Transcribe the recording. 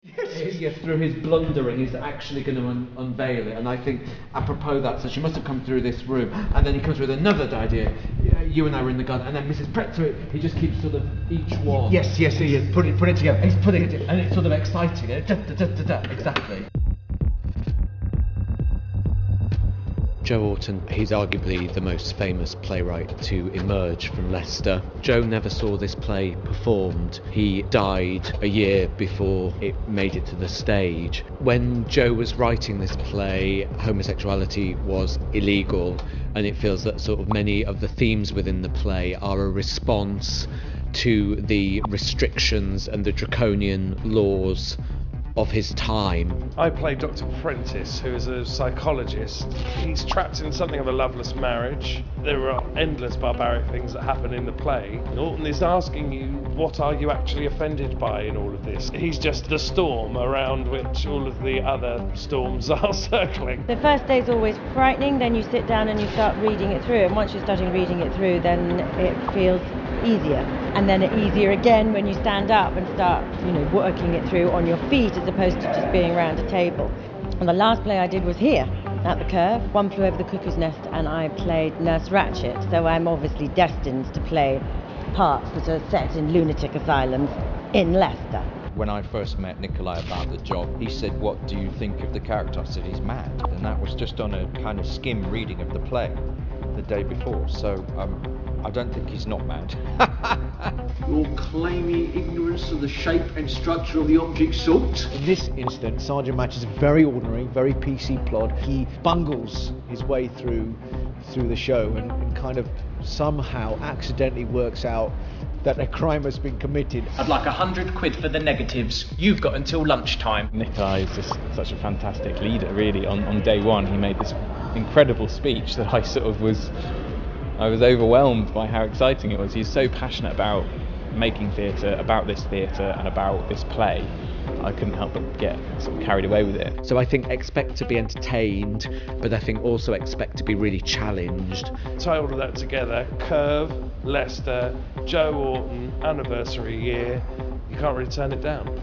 Yes, through his blundering, he's actually going to unveil it. And I think, apropos that, so she must have come through this room, and then he comes with another idea. You and I were in the garden, and then Mrs. Pretzer, he just keeps sort of each one. Yes, he is. Put it together. He's putting it, and it's sort of exciting. Exactly. Joe Orton, he's arguably the most famous playwright to emerge from Leicester. Joe never saw this play performed. He died a year before it made it to the stage. When Joe was writing this play, homosexuality was illegal, and it feels that sort of many of the themes within the play are a response to the restrictions and the draconian laws of his time. I play Dr. Prentice, who is a psychologist. He's trapped in something of a loveless marriage. There are endless barbaric things that happen in the play. Orton is asking you, what are you actually offended by in all of this? He's just the storm around which all of the other storms are circling. The first day's always frightening, then you sit down and you start reading it through, and once you're starting reading it through, then it feels easier. And then easier again when you stand up and start, working it through on your feet as opposed to just being around a table. And the last play I did was here, at the Curve, One Flew Over the Cuckoo's Nest, and I played Nurse Ratched, so I'm obviously destined to play parts that are set in lunatic asylums in Leicester. When I first met Nikolai about the job, he said, "What do you think of the character?" I said, "He's mad." And that was just on a kind of skim reading of the play the day before, so I don't think he's not mad. You're claiming ignorance of the shape and structure of the object sought? In this instance, Sergeant Match is a very ordinary, very PC plod. He bungles his way through the show and kind of somehow accidentally works out that a crime has been committed. I'd like £100 for the negatives. You've got until lunchtime. Nikolai is just such a fantastic leader, really. On day one, he made this incredible speech that I was overwhelmed by how exciting it was. He's so passionate about making theatre, about this theatre and about this play. I couldn't help but get sort of carried away with it. So I think expect to be entertained, but I think also expect to be really challenged. Tie all of that together, Curve, Leicester, Joe Orton, anniversary year, you can't really turn it down.